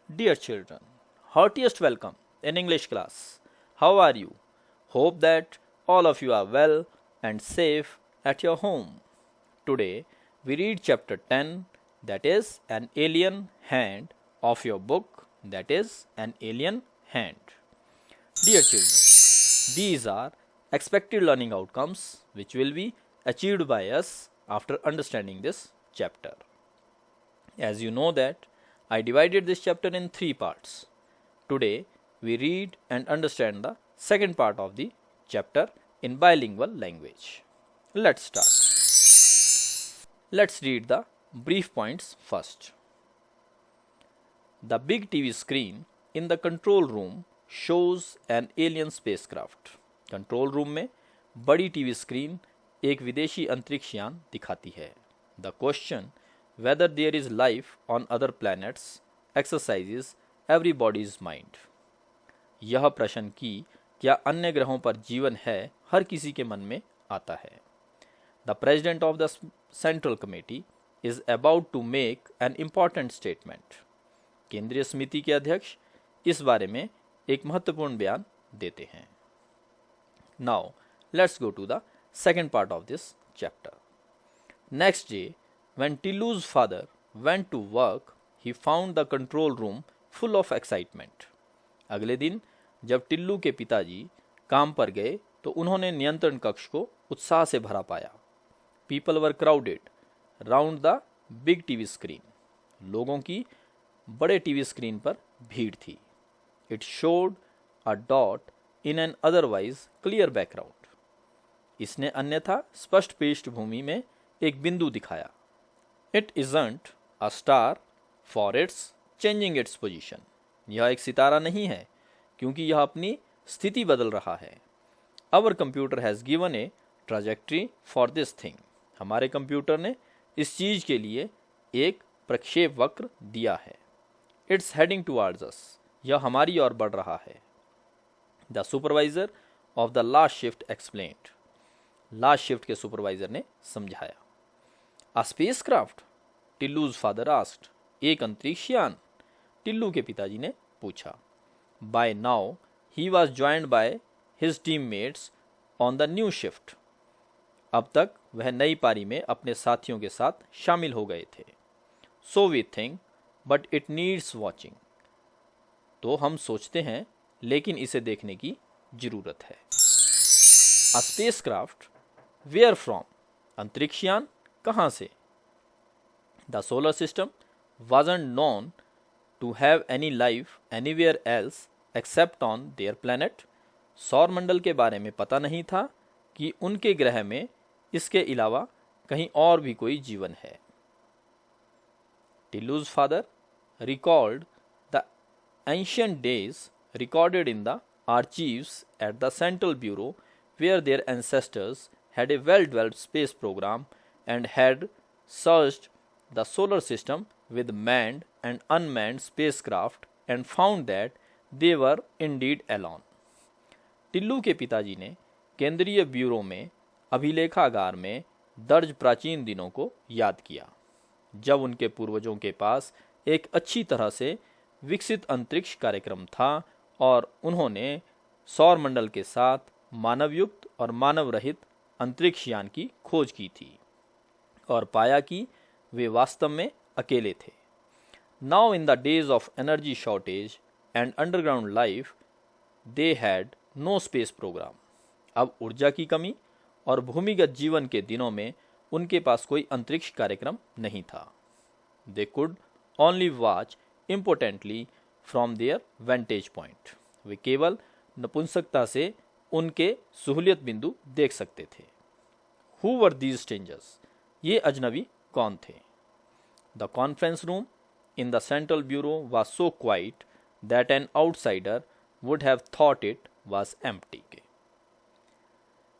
Dear children, heartiest welcome in English class. How are you? Hope that all of you are well and safe at your home. Today we read chapter 10, that is An Alien Hand, of your book, that is An Alien Hand. Dear children, these are expected learning outcomes which will be achieved by us after understanding this chapter. As you know that I divided this chapter in three parts. Today we read and understand the second part of the chapter in bilingual language. Let's start. Let's read the brief points first. The big TV screen in the control room shows an alien spacecraft. Control room में बड़ी TV screen एक विदेशी अंतरिक्ष यान दिखाती है. The question whether there is life on other planets exercises everybody's mind. यह प्रश्न कि क्या अन्य ग्रहों पर जीवन है हर किसी के मन में आता है. The president of the central committee is about to make an important statement. केंद्रीय समिति के अध्यक्ष इस बारे में एक महत्वपूर्ण बयान देते हैं. Now let's go to the second part of this chapter. Next day, when Tillu's father went to work, he found the control room full of excitement. अगले दिन जब टिल्लू के पिताजी काम पर गए तो उन्होंने नियंत्रण कक्ष को उत्साह से भरा पाया. People were crowded round the big TV screen. लोगों की बड़े टीवी स्क्रीन पर भीड़ थी. It showed a dot in an otherwise clear background. इसने अन्यथा स्पष्ट पृष्ठभूमि में एक बिंदु दिखाया. It isn't a star for its changing its position. यह एक सितारा नहीं है क्योंकि यह अपनी स्थिति बदल रहा है. Our computer has given a trajectory for this thing. हमारे कंप्यूटर ने इस चीज के लिए एक प्रक्षेप वक्र दिया है. It's heading towards us. यह हमारी ओर बढ़ रहा है. The supervisor of the last shift explained. Last shift के सुपरवाइजर ने समझाया. A spacecraft? टिल्लू's father asked. एक अंतरिक्ष यान? टिल्लू के पिताजी ने पूछा. By now he was joined by his teammates on the new shift. अब तक वह नई पारी में अपने साथियों के साथ शामिल हो गए थे. So we think, but it needs watching. तो हम सोचते हैं लेकिन इसे देखने की जरूरत है. A spacecraft? Where from? अंतरिक्ष यान कहाँ से? The solar system wasn't known to have any life anywhere else except on their planet. सौर मंडल के बारे में पता नहीं था कि उनके ग्रह में इसके अलावा कहीं और भी कोई जीवन है. Tillu's father recalled the ancient days recorded in the archives at the Central Bureau where their ancestors had a well-developed space program and had searched the solar system with manned and unmanned spacecraft and found that they were indeed alone. Tillu के पिताजी ने केंद्रीय bureau में अभिलेखागार में दर्ज प्राचीन दिनों को याद किया जब उनके पूर्वजों के पास एक अच्छी तरह से विकसित अंतरिक्ष कार्यक्रम था और उन्होंने सौर मंडल के साथ मानवयुक्त और मानव रहित अंतरिक्ष यान की खोज की थी और पाया कि वे वास्तव में अकेले थे. Now in the days of energy shortage and underground life they had no space programme. अब ऊर्जा की कमी और भूमिगत जीवन के दिनों में उनके पास कोई अंतरिक्ष कार्यक्रम नहीं था. They could only watch importantly from their vantage point. वे केवल नपुंसकता से उनके सहूलियत बिंदु देख सकते थे. Who were these strangers? ये अजनबी कौन थे? The conference room in the Central Bureau was so quiet that an outsider would have thought it was empty.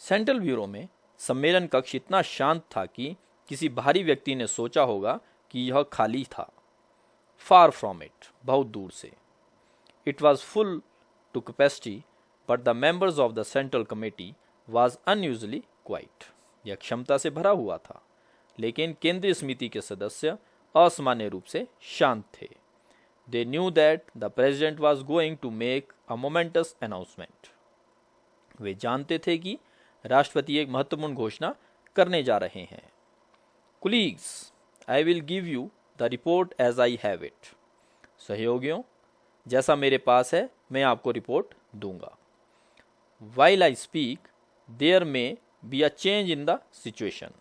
Central bureau में सम्मेलन कक्ष इतना शांत था कि किसी बाहरी व्यक्ति ने सोचा होगा कि यह खाली था. Far from it, बहुत दूर से. It was full to capacity, but the members of the central committee was unusually quiet. यह क्षमता से भरा हुआ था लेकिन केंद्रीय समिति के सदस्य असामान्य रूप से शांत थे. They knew that the president was going to make a momentous announcement. वे जानते थे कि राष्ट्रपति एक महत्वपूर्ण घोषणा करने जा रहे हैं. Colleagues, I will give you the report as I have it. सहयोगियों, जैसा मेरे पास है मैं आपको रिपोर्ट दूंगा. While I speak, there may be a change in the situation.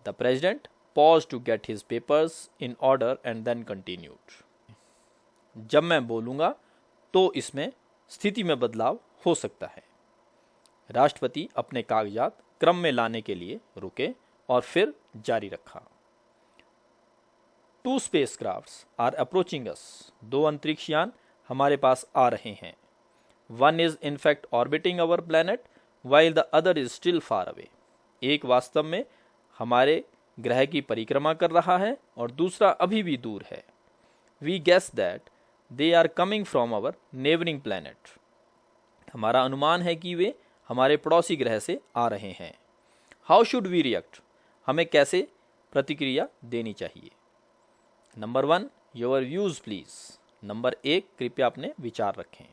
The president paused to get his papers in order and then continued. जब मैं बोलूँगा तो इसमें स्थिति में बदलाव हो सकता है. राष्ट्रपति अपने कागजात क्रम में लाने के लिए रुके और फिर जारी रखा. 2 spacecrafts are approaching us. 2 अंतरिक्ष यान हमारे पास आ रहे हैं. One is in fact orbiting our planet while the other is still far away. एक वास्तव में हमारे ग्रह की परिक्रमा कर रहा है और दूसरा अभी भी दूर है. We guess that they are coming from our neighboring planet. हमारा अनुमान है कि वे हमारे पड़ोसी ग्रह से आ रहे हैं. How should we react? हमें कैसे प्रतिक्रिया देनी चाहिए? Number 1, your views please. Number 1, कृपया अपने विचार रखें.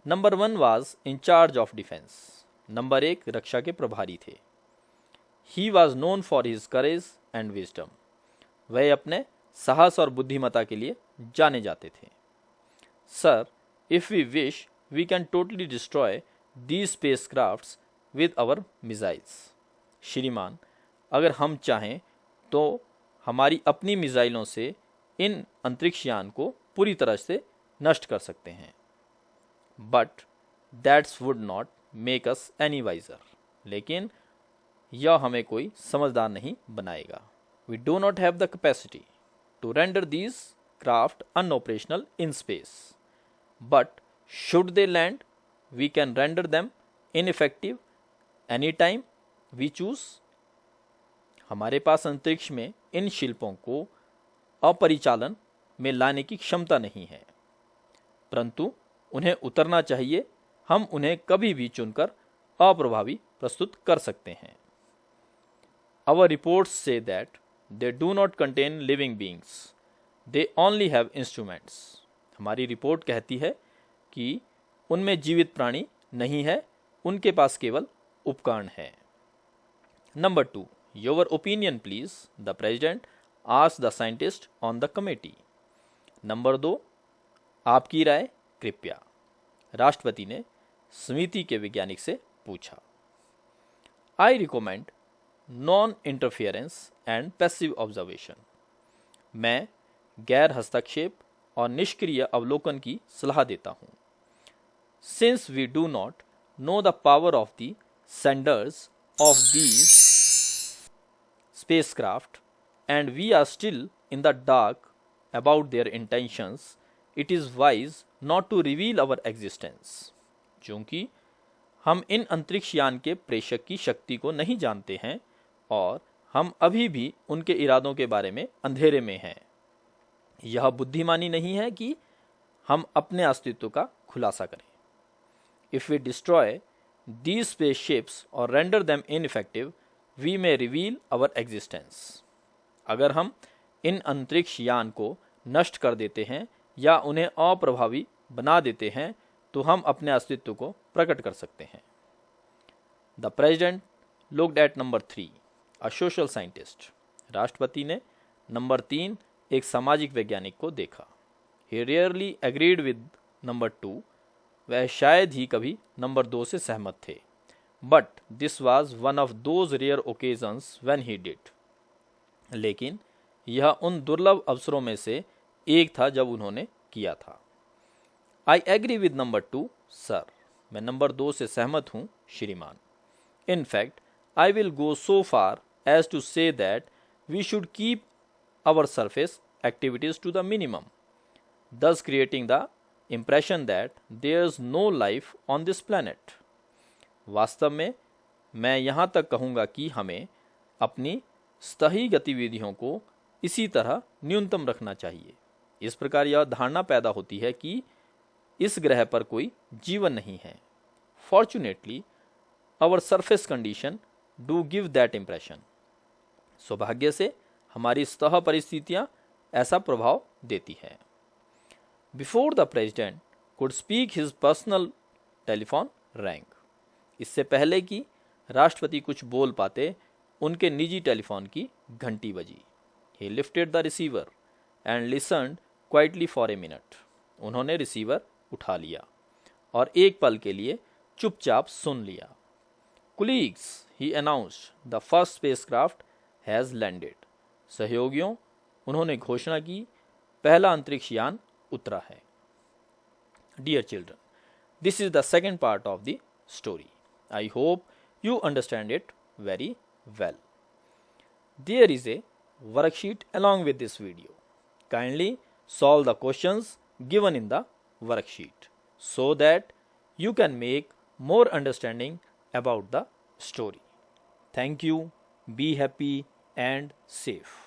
Number 1 was in charge of defense. Number 1 रक्षा के प्रभारी थे. He was known for his courage and wisdom. वह अपने साहस और बुद्धिमत्ता के लिए जाने जाते थे. Sir, if we wish, we can totally destroy these spacecrafts with our missiles. श्रीमान, अगर हम चाहें तो हमारी अपनी मिसाइलों से इन अंतरिक्ष यान को पूरी तरह से नष्ट कर सकते हैं. But that would not make us any wiser. लेकिन यह हमें कोई समझदार नहीं बनाएगा. We do not have the capacity to render these craft unoperational in space. But should they land, we can render them ineffective anytime we choose. हमारे पास अंतरिक्ष में इन शिल्पों को अपरिचालन में लाने की क्षमता नहीं है, परंतु उन्हें उतरना चाहिए. हम उन्हें कभी भी चुनकर अप्रभावी प्रस्तुत कर सकते हैं. Our reports say that they do not contain living beings. They only have instruments. हमारी रिपोर्ट कहती है कि उनमें जीवित प्राणी नहीं है, उनके पास केवल उपकरण है. Number 2, your opinion please. The president asked the scientist on the committee. Number 2, आपकी राय कृपया. राष्ट्रपति ने समिति के वैज्ञानिक से पूछा. I recommend non-interference and passive observation. मैं गैर हस्तक्षेप और निष्क्रिय अवलोकन की सलाह देता हूँ. Since we do not know the power of the senders of these spacecraft and we are still in the dark about their intentions, it is wise not to reveal our existence. क्योंकि हम इन अंतरिक्ष यान के प्रेषक की शक्ति को नहीं जानते हैं और हम अभी भी उनके इरादों के बारे में अंधेरे में हैं. यह बुद्धिमानी नहीं है कि हम अपने अस्तित्व का खुलासा करें. If we destroy these spaceships or render them ineffective, we may reveal our existence. अगर हम इन अंतरिक्ष यान को नष्ट कर देते हैं या उन्हें अप्रभावी बना देते हैं तो हम अपने अस्तित्व को प्रकट कर सकते हैं. The president looked at number 3, a social scientist. राष्ट्रपति ने नंबर 3, एक सामाजिक वैज्ञानिक को देखा. He rarely agreed with number 2. वह शायद ही कभी नंबर 2 से सहमत थे. But this was one of those rare occasions when he did. लेकिन यह उन दुर्लभ अवसरों में से एक था जब उन्होंने किया था. I agree with number 2, sir. मैं नंबर 2 से सहमत हूँ श्रीमान. In fact, I will go so far as to say that we should keep our surface activities to the minimum, thus creating the impression that there's no life on this planet. वास्तव में मैं यहाँ तक कहूँगा कि हमें अपनी सतही गतिविधियों को इसी तरह न्यूनतम रखना चाहिए. इस प्रकार यह धारणा पैदा होती है कि इस ग्रह पर कोई जीवन नहीं है. Fortunately, our surface condition do give that impression. सौभाग्य से हमारी सतह परिस्थितियाँ ऐसा प्रभाव देती है। Before the president could speak his personal telephone wrong. इससे पहले कि राष्ट्रपति कुछ बोल पाते, उनके निजी टेलीफोन की घंटी बजी। ही lifted the receiver and listened quietly for a minute. उन्होंने रिसीवर उठा लिया और एक पल के लिए चुपचाप सुन लिया। Colleagues, he announced, the first spacecraft has landed. सहयोगियों, उन्होंने घोषणा की, पहला अंतरिक्ष यान उतरा है। Dear children, this is the second part of the story. I hope you understand it very well. There is a worksheet along with this video. Kindly solve the questions given in the worksheet so that you can make more understanding about the story. Thank you. Be happy and safe.